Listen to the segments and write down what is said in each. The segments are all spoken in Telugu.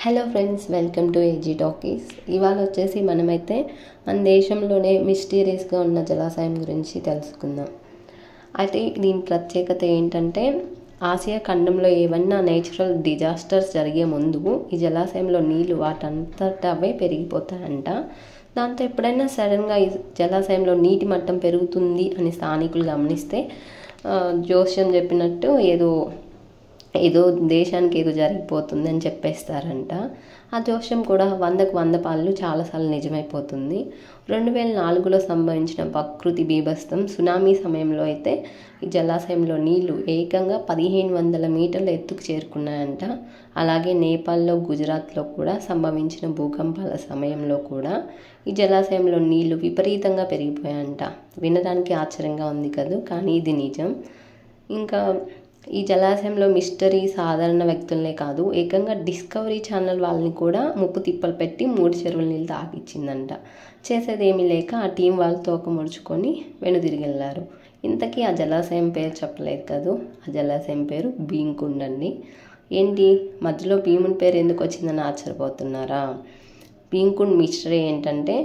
Hello friends, welcome to AG talkies. ఇవాళ వచ్చేసి మనమైతే మన దేశంలోనే మిస్టీరియస్గా ఉన్న జలాశయం గురించి తెలుసుకుందాం. అయితే దీని ప్రత్యేకత ఏంటంటే, ఆసియా ఖండంలో ఏమన్నా నేచురల్ డిజాస్టర్స్ జరిగే ముందు ఈ జలాశయంలో నీళ్ళు వాటంతట అవే పెరిగిపోతాయంట. దాంతో ఎప్పుడైనా సడన్గా ఈ జలాశయంలో నీటి మట్టం పెరుగుతుంది అని స్థానికులు గమనిస్తే జోస్యం చెప్పినట్టు ఏదో దేశానికి ఏదో జరిగిపోతుంది అని చెప్పేస్తారంట. ఆ జోస్యం కూడా 100కు 100 పాళ్ళు చాలాసార్లు నిజమైపోతుంది. 2004లో సంభవించిన ప్రకృతి బీభత్సం సునామీ సమయంలో అయితే ఈ జలాశయంలో నీళ్లు ఏకంగా 1500 మీటర్ల ఎత్తుకు చేరుకున్నాయంట. అలాగే నేపాల్లో, గుజరాత్లో కూడా సంభవించిన భూకంపాల సమయంలో కూడా ఈ జలాశయంలో నీళ్లు విపరీతంగా పెరిగిపోయాయంట. వినడానికి ఆశ్చర్యంగా ఉంది కదా, కానీ ఇది నిజం. ఇంకా ఈ జలాశయంలో మిస్టరీ సాధారణ వ్యక్తులనే కాదు, ఏకంగా డిస్కవరీ ఛానల్ వాళ్ళని కూడా ముప్పు తిప్పలు పెట్టి 3 చెరువుల నీళ్ళు తాగిచ్చిందంట. చేసేదేమీ లేక ఆ టీం వాళ్ళు తోక ముడుచుకొని వెనుదిరిగి వెళ్ళారు. ఇంతకీ ఆ జలాశయం పేరు చెప్పలేదు కదా, ఆ జలాశయం పేరు భీమ్కుండ్ అండి. ఏంటి మధ్యలో భీముని పేరు ఎందుకు వచ్చిందని ఆశ్చర్యపోతున్నారా? భీమ్కుండ్ మిస్టరీ ఏంటంటే,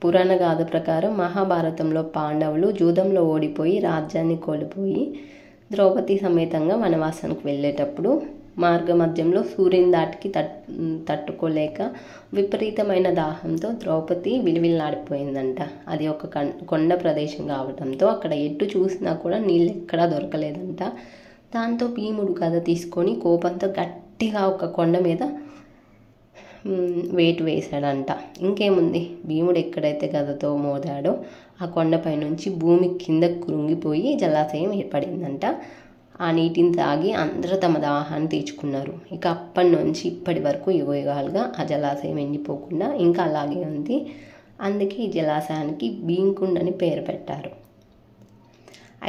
పురాణ గాథ ప్రకారం మహాభారతంలో పాండవులు జూదంలో ఓడిపోయి రాజ్యాన్ని కోల్పోయి ద్రౌపది సమేతంగా వనవాసానికి వెళ్ళేటప్పుడు మార్గ మధ్యంలో సూర్యుని దాటికి తట్టుకోలేక విపరీతమైన దాహంతో ద్రౌపది విలువిల్లాడిపోయిందంట. అది ఒక కొండ ప్రదేశం కావడంతో అక్కడ ఎటు చూసినా కూడా నీళ్ళు ఎక్కడా దొరకలేదంట. దాంతో భీముడు గద తీసుకొని కోపంతో గట్టిగా ఒక కొండ మీద వేటు వేశాడంట. ఇంకేముంది, భీముడు ఎక్కడైతే గదతో మోదాడో ఆ కొండపై నుంచి భూమి కిందకు కృంగిపోయి జలాశయం ఏర్పడిందంట. ఆ నీటిని తాగి అందరూ తమ దాహాన్ని తీర్చుకున్నారు. ఇక అప్పటి నుంచి ఇప్పటి వరకు యుగాలుగా ఆ జలాశయం ఎండిపోకుండా ఇంకా అలాగే ఉంది. అందుకే ఈ జలాశయానికి భీమ్కుండ్ అని పేరు పెట్టారు.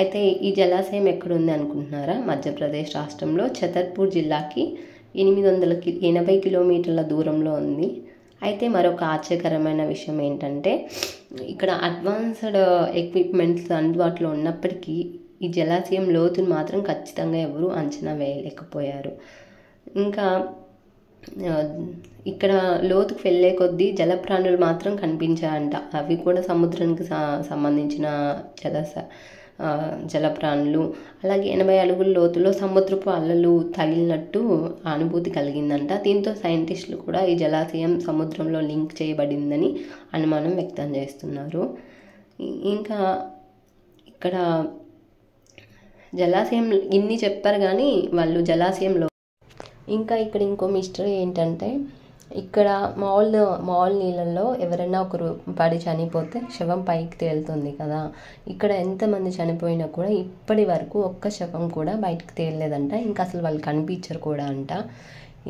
అయితే ఈ జలాశయం ఎక్కడుంది అనుకుంటున్నారా? మధ్యప్రదేశ్ రాష్ట్రంలో ఛతర్పూర్ జిల్లాకి 880 కిలోమీటర్ల దూరంలో ఉంది. అయితే మరొక ఆశ్చర్యకరమైన విషయం ఏంటంటే, ఇక్కడ అడ్వాన్స్డ్ ఎక్విప్మెంట్స్ అందుబాటులో ఉన్నప్పటికీ ఈ జలాశయం లోతును మాత్రం ఖచ్చితంగా ఎవరూ అంచనా వేయలేకపోయారు. ఇంకా ఇక్కడ లోతుకు వెళ్ళే కొద్దీ జలప్రాణులు మాత్రం కనిపించాయంట. అవి కూడా సముద్రానికి సంబంధించిన జలప్రాణులు. అలాగే 80 అడుగుల లోతులో సముద్రపు అలలు తగిలినట్టు అనుభూతి కలిగిందంట. దీంతో సైంటిస్టులు కూడా ఈ జలాశయం సముద్రంలో లింక్ చేయబడిందని అనుమానం వ్యక్తం చేస్తున్నారు. ఇంకా ఇక్కడ జలాశయం ఇన్ని చెప్పారు కానీ వాళ్ళు జలాశయంలో ఇక్కడ ఇంకో మిస్టరీ ఏంటంటే, ఇక్కడ మామూలు నీళ్ళల్లో ఎవరైనా ఒకరు పడి చనిపోతే శవం పైకి తేలుతుంది కదా, ఇక్కడ ఎంతమంది చనిపోయినా కూడా ఇప్పటి వరకు ఒక్క శవం కూడా బయటకు తేలలేదంట. ఇంకా అసలు వాళ్ళు కనిపించరు కూడా అంట.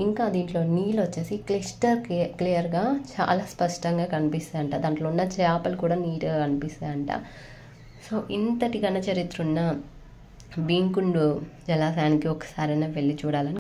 ఇంకా దీంట్లో నీళ్ళు వచ్చేసి క్లియర్గా చాలా స్పష్టంగా కనిపిస్తాయంట. దాంట్లో ఉన్న చేపలు కూడా నీట్గా కనిపిస్తాయంట. సో ఇంతటి ఘన చరిత్ర ఉన్న భీమ్కుండ్ జలాశయానికి ఒకసారైనా వెళ్ళి చూడాలని